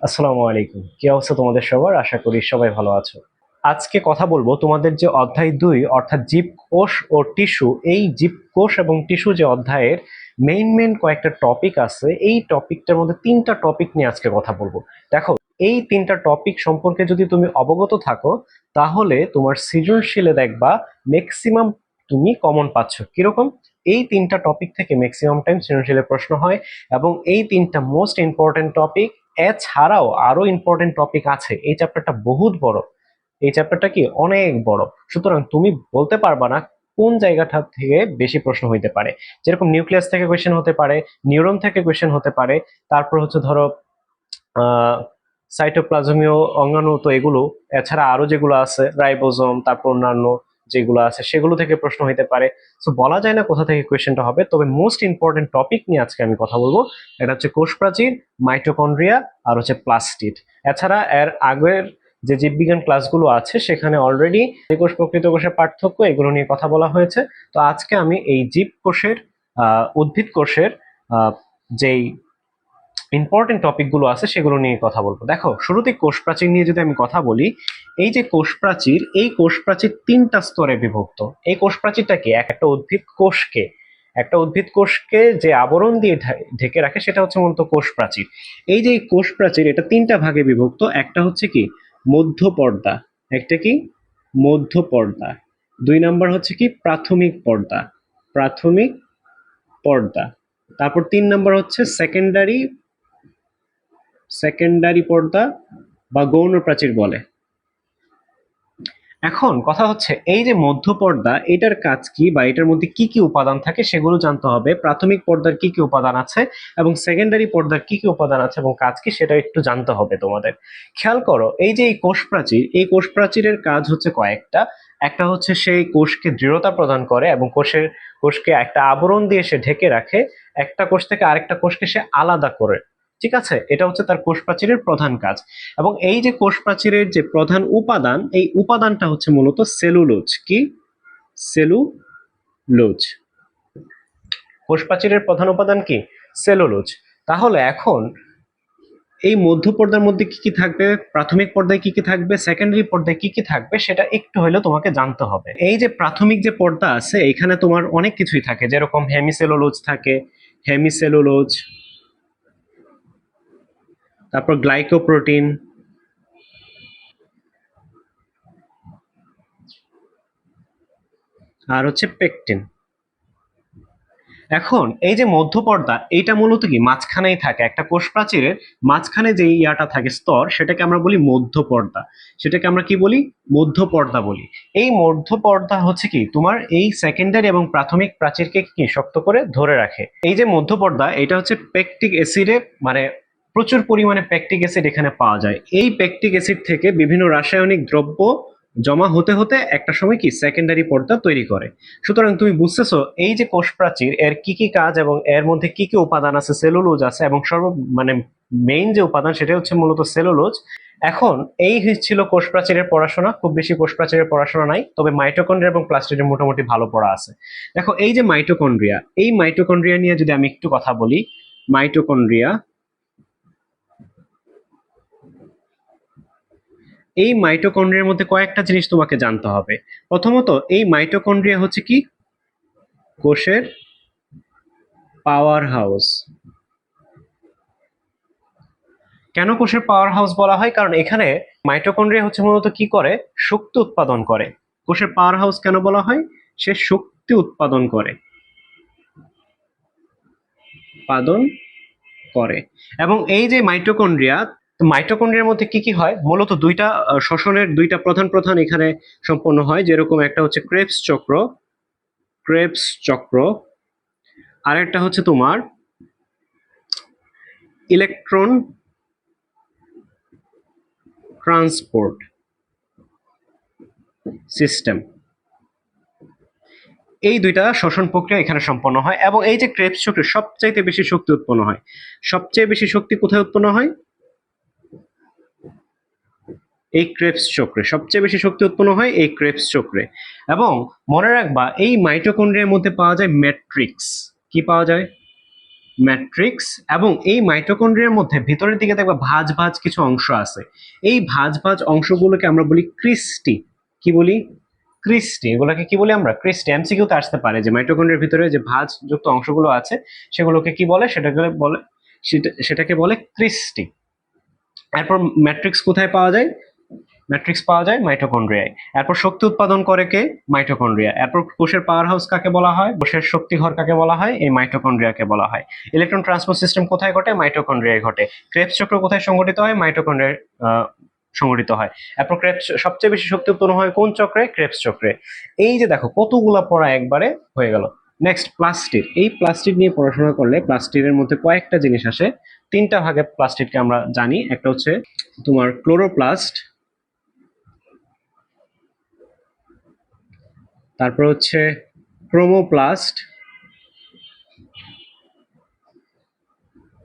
আসসালামু আলাইকুম। কি অবস্থা তোমাদের সবার? আশা করি সবাই ভালো আছো। আজকে কথা বলবো তোমাদের যে অধ্যায় 2 অর্থাৎ জীবকোষ ও টিস্যু, এই জীবকোষ এবং টিস্যু যে অধ্যায়ের মেইন কয়েকটা টপিক আছে, এই টপিকটার মধ্যে 3টা টপিক নিয়ে আজকে কথা বলবো। দেখো, এই 3টা টপিক সম্পর্কে যদি তুমি অবগত থাকো তাহলে তোমার সৃজনশীলে দেখবা ম্যাক্সিমাম তুমি কমন পাচ্ছ। কিরকম? এই 3টা টপিক থেকে ম্যাক্সিমাম টাইম সৃজনশীলের প্রশ্ন হয় এবং এই 3টা মোস্ট ইম্পর্টেন্ট টপিক। এছাড়াও আরো ইম্পর্টেন্ট টপিক আছে। এই চ্যাপ্টারটা বহুত বড়, এই চ্যাপ্টারটা কি অনেক বড়। সুতরাং তুমি বলতে পারবা না কোন জায়গাটা থেকে বেশি প্রশ্ন হইতে পারে। যেরকম নিউক্লিয়াস থেকে কোয়েশ্চেন হতে পারে, নিউরন থেকে কোয়েশ্চেন হতে পারে, তারপর হচ্ছে ধরো আহ সাইটোপ্লাজমীয় অঙ্গাণু, তো এগুলো এছাড়া আরো যেগুলো আছে রাইবোজোম, তারপর অন্যান্য যেগুলো আছে সেগুলো থেকে প্রশ্ন হইতে পারে। তো বলা যায় না কোথা থেকে কোয়েশ্চেনটা হবে, তবে মোস্ট ইম্পর্টেন্ট টপিক নিয়ে আজকে আমি কথা বলবো। এটা হচ্ছে কোষ প্রাচীর, মাইটোকন্ড্রিয়া আর হচ্ছে প্লাস্টিড। এছাড়া এর আগের যে জীববিজ্ঞান ক্লাসগুলো আছে সেখানে অলরেডি কোষ প্রকৃত কোষের পার্থক্য এগুলো নিয়ে কথা বলা হয়েছে। তো আজকে আমি এই জীবকোষের উদ্ভিদ কোষের যেই ইম্পর্টেন্ট টপিকগুলো আছে সেগুলো নিয়ে কথা বলবো। দেখো, শুরুতে কোষ প্রাচীর নিয়ে যদি আমি কথা বলি, এই যে কোষ প্রাচীর, এই কোষ প্রাচীর 3টা স্তরে বিভক্ত। এই কোষ প্রাচীরটা কি? একটা উদ্ভিদ কোষকে যে আবরণ দিয়ে ঢেকে রাখে সেটা হচ্ছে মূলত কোষ প্রাচীর। এই যে কোষ প্রাচীর, এটা 3টা ভাগে বিভক্ত। একটা হচ্ছে কি মধ্য পর্দা, একটা কি মধ্য পর্দা, 2 নাম্বার হচ্ছে কি প্রাথমিক পর্দা, তারপর 3 নাম্বার হচ্ছে সেকেন্ডারি পর্দা বা গৌণ প্রাচীর বলে। এখন কথা হচ্ছে এই যে মধ্য পর্দা, এটার কাজ কি বা এটার মধ্যে কি কি উপাদান থাকে সেগুলো জানতে হবে। প্রাথমিক পর্দার কি কি উপাদান আছে এবং সেকেন্ডারি পর্দার কি কি উপাদান আছে এবং কাজ কি সেটা একটু জানতে হবে তোমাদের। খেয়াল করো, এই যে এই কোষ প্রাচীর, এই কোষ প্রাচীরের কাজ হচ্ছে কয়েকটা। একটা হচ্ছে সেই কোষকে দৃঢ়তা প্রদান করে এবং কোষকে একটা আবরণ দিয়ে সে ঢেকে রাখে, একটা কোষ থেকে আরেকটা কোষকে সে আলাদা করে। ঠিক আছে, এটা হচ্ছে তার কোষ প্রাচীরের প্রধান কাজ। এবং এই যে কোষ প্রাচীরের যে প্রধান উপাদান, এই উপাদানটা হচ্ছে মূলত সেলুলোজ। কি? সেলুলোজ। কোষ প্রাচীরের প্রধান উপাদান কি? সেলুলোজ। তাহলে এখন এই মধ্য পর্দার মধ্যে কি কি থাকবে, প্রাথমিক পর্দায় কি কি থাকবে, সেকেন্ডারি পর্দায় কি কি থাকবে সেটা একটু হলেও তোমাকে জানতে হবে। এই যে প্রাথমিক যে পর্দা আছে এখানে তোমার অনেক কিছুই থাকে, যেরকম হেমিসেলুলোজ থাকে, হেমিসেলুলোজ, তারপর গ্লাইকোপ্রোটিন, আর হচ্ছে পেকটিন। এখন এই যে মধ্যপর্দা, এইটা মূলত কি মাঝখানেই থাকে। একটা কোষ প্রাচীরের মাঝখানে যে ইয়াটা থাকে স্তর, সেটাকে আমরা বলি মধ্যপর্দা। সেটাকে আমরা কি বলি? মধ্যপর্দা বলি। এই মধ্যপর্দা হচ্ছে কি তোমার এই সেকেন্ডারি এবং প্রাথমিক প্রাচীরকে কি শক্ত করে ধরে রাখে। এই যে মধ্যপর্দা, এটা হচ্ছে পেকটিক অ্যাসিডে, মানে প্রচুর পরিমাণে পেকটিক অ্যাসিড এখানে পাওয়া যায়। এই পেকটিক অ্যাসিড থেকে বিভিন্ন রাসায়নিক দ্রব্য জমা হতে হতে একটা সময় কি সেকেন্ডারি পর্দা তৈরি করে। সুতরাং তুমি বুঝতেছো এই যে কোষ প্রাচীর, এর কি কি কাজ এবং এর মধ্যে কি কি উপাদান আছে। সেলুলোজ আছে এবং মানে মেইন যে উপাদান সেটা হচ্ছে মূলত সেলুলোজ। এখন এই ছিল কোষ প্রাচীরের পড়াশোনা। খুব বেশি কোষ প্রাচীরের পড়াশোনা নাই, তবে মাইটোকন্ড্রিয়া এবং প্লাস্টিডের মোটামুটি ভালো পড়া আছে। দেখো, এই যে মাইটোকন্ড্রিয়া, এই মাইটোকন্ড্রিয়া নিয়ে যদি আমি একটু কথা বলি, মাইটোকন্ড্রিয়া, এই মাইটোকন্ড্রিয়ার মধ্যে কয়েকটা জিনিস তোমাকে জানতে হবে। প্রথমত, এই মাইটোকন্ড্রিয়া হচ্ছে কি কোষের পাওয়ার হাউস। কেন কোষের পাওয়ার হাউস বলা হয়? কারণ এখানে মাইটোকন্ড্রিয়া হচ্ছে মূলত কি করে? শক্তি উৎপাদন করে। কোষের পাওয়ার হাউস কেন বলা হয়? সে শক্তি উৎপাদন করে, উৎপাদন করে। এবং এই যে মাইটোকন্ড্রিয়া, মাইটোকন্ড্রিয়ার মধ্যে কি কি হয়? মূলত দুইটা শ্বসনের দুইটা প্রধান প্রধান এখানে সম্পন্ন হয়। যেরকম একটা হচ্ছে ক্রেবস চক্র, আর একটা হচ্ছে তোমার ইলেকট্রন ট্রান্সপোর্ট সিস্টেম। এই দুইটা শ্বসন প্রক্রিয়া এখানে সম্পন্ন হয় এবং এই যে ক্রেবস চক্রে সবচাইতে বেশি শক্তি উৎপন্ন হয়। সবচেয়ে বেশি শক্তি কোথায় উৎপন্ন হয়? এই ক্রেবস চক্রে সবচেয়ে বেশি শক্তি উৎপন্ন হয়, এই ক্রেবস চক্রে। এবং মনে রাখবা এই মাইটোকন্ড্রিয়ার মধ্যে পাওয়া যায় ম্যাট্রিক্স। কি পাওয়া যায়? ম্যাট্রিক্স, এবং এই মাইটোকন্ড্রিয়ার মধ্যে ভিতরের দিকে দেখবা ভাঁজ ভাঁজ কিছু অংশ আছে। এই ভাঁজ ভাঁজ অংশগুলোকে আমরা বলি ক্রিস্টি। কি বলি? ক্রিস্টি। এগুলোকে কি বলি আমরা? ক্রিস্টি। এমসিকিউতে আসতে পারে যে মাইটোকন্ড্রিয়ার ভিতরে যে ভাঁজ যুক্ত অংশগুলো আছে সেগুলোকে কি বলে, সেটাকে বলে ক্রিস্টি। এরপর ম্যাট্রিক্স কোথায় পাওয়া যায়? ম্যাট্রিক্স পাওয়া যায় মাইটোকন্ড্রিয়ায়। এরপর শক্তি উৎপাদন করে কে? মাইটোকন্ড্রিয়া। এরপর কোষের পাওয়ার হাউস কাকে বলা হয়? কোষের শক্তি ঘর কাকে বলা হয়? এই মাইটোকন্ড্রিয়াকে বলা হয়। ইলেকট্রন ট্রান্সপোর্ট সিস্টেম কোথায় ঘটে? মাইটোকন্ড্রিয়ায় ঘটে। ক্রেবস চক্র কোথায় সংঘটিত হয়? মাইটোকন্ড্রিয়ায় সংঘটিত হয়। এরপর ক্রেবস সবচেয়ে বেশি শক্তি উৎপন্ন হয় কোন চক্রে? ক্রেবস চক্রে। এই যে দেখো কতগুলা পড়া একবারে হয়ে গেল। Next plastid. এই প্লাস্টিড নিয়ে পড়াশোনা করলে প্লাস্টিডের মধ্যে কয়েকটা জিনিস আসে। তিনটা ভাগে প্লাস্টিডকে আমরা জানি। একটা হচ্ছে তোমার ক্লোরোপ্লাস্ট, তারপর হচ্ছে ক্রোমোপ্লাস্ট,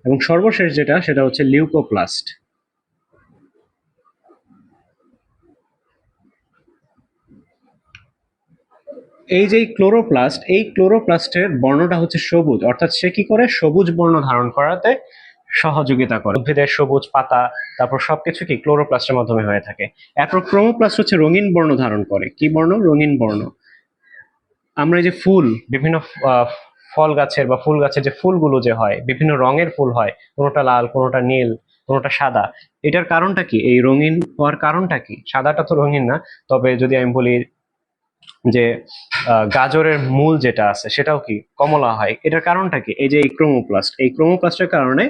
এবং সর্বশেষ যেটা সেটা হচ্ছে লিউকোপ্লাস্ট। এই যে ক্লোরোপ্লাস্ট, এই ক্লোরোপ্লাস্টের বর্ণটা হচ্ছে সবুজ, অর্থাৎ সে কি করে? সবুজ বর্ণ ধারণ করাতে সহযোগিতা করে। উদ্ভিদের সবুজ পাতা, তারপর সবকিছু কি ক্লোরোপ্লাস্টের মাধ্যমে হয়ে থাকে। এরপর ক্রোমোপ্লাস্ট হচ্ছে রঙিন বর্ণ ধারণ করে। কি বর্ণ? রঙিন বর্ণ। আমরা এই যে ফুল, বিভিন্ন ফল গাছের বা ফুল গাছের যে ফুলগুলো যে হয়, বিভিন্ন রঙের ফুল হয়, কোনোটা লাল, কোনোটা নীল, কোনোটা সাদা। এটার কারণটা কি? এই রঙিন হওয়ার কারণটা কি? সাদাটা তো রঙিন না, তবে যদি আমি বলি যে গাজরের মূল যেটা আছে সেটাও কি কমলা হয়। এটার কারণটা কি? এই যে এই ক্রোমোপ্লাস্ট, এই ক্রোমোপ্লাস্টের কারণে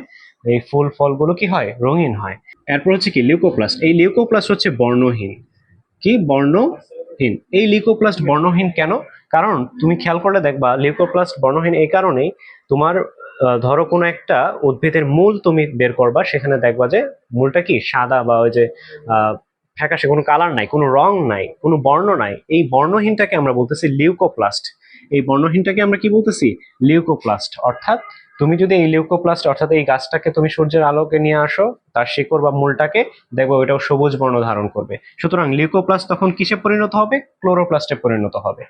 এই ফুল ফলগুলো কি হয়? রঙিন হয়। এরপর হচ্ছে কি লিউকোপ্লাস্ট। এই লিউকোপ্লাস্ট হচ্ছে বর্ণহীন। কি? বর্ণহীন। এই লিউকোপ্লাস্ট বর্ণহীন কেন? কারণ তুমি খেয়াল করলে দেখবা লিউকোপ্লাস্ট বর্ণহীন এই কারণেই, তোমার ধরো কোনো একটা উদ্ভিদের মূল তুমি বের করবা, সেখানে দেখবা যে মূলটা কি সাদা, বা ওই যে ফ্যাকাশে, কোনো কালার নাই, কোনো রং নাই, কোনো বর্ণ নাই। এই বর্ণহীনটাকে আমরা বলতেছি লিউকোপ্লাস্ট। এই বর্ণহীনটাকে আমরা কি বলতেছি? লিউকোপ্লাস্ট। অর্থাৎ তুমি যদি এই লিউকোপ্লাস্ট, অর্থাৎ এই গাছটাকে তুমি সূর্যের আলোকে নিয়ে আসো, তার শিকড় বা মূলটাকে, দেখবো ওইটাও সবুজ বর্ণ ধারণ করবে। সুতরাং লিউকোপ্লাস্ট তখন কিসে পরিণত হবে? ক্লোরোপ্লাস্টে পরিণত হবে।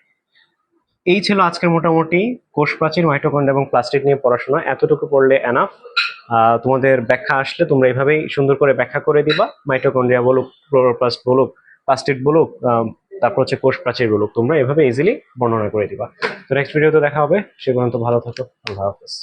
এই ছিল আজকের মোটামুটি কোষ প্রাচীর, মাইটোকন্ড্রিয়া এবং প্লাস্টিড নিয়ে পড়াশোনা। এতটুকু পড়লে এনাফ। তোমাদের ব্যাখ্যা আসলে তোমরা এইভাবেই সুন্দর করে ব্যাখ্যা করে দিবা। মাইটোকন্ড্রিয়া বলুক, ক্লোরোপ্লাস্ট বলুক, প্লাস্টিড বলুক, তারপর হচ্ছে কোষ প্রাচীর বলুক, তোমরা এভাবে ইজিলি বর্ণনা করে দিবা। তো নেক্সট ভিডিওতে দেখা হবে। সে পর্যন্ত ভালো থাকো। আল্লাহ হাফেজ।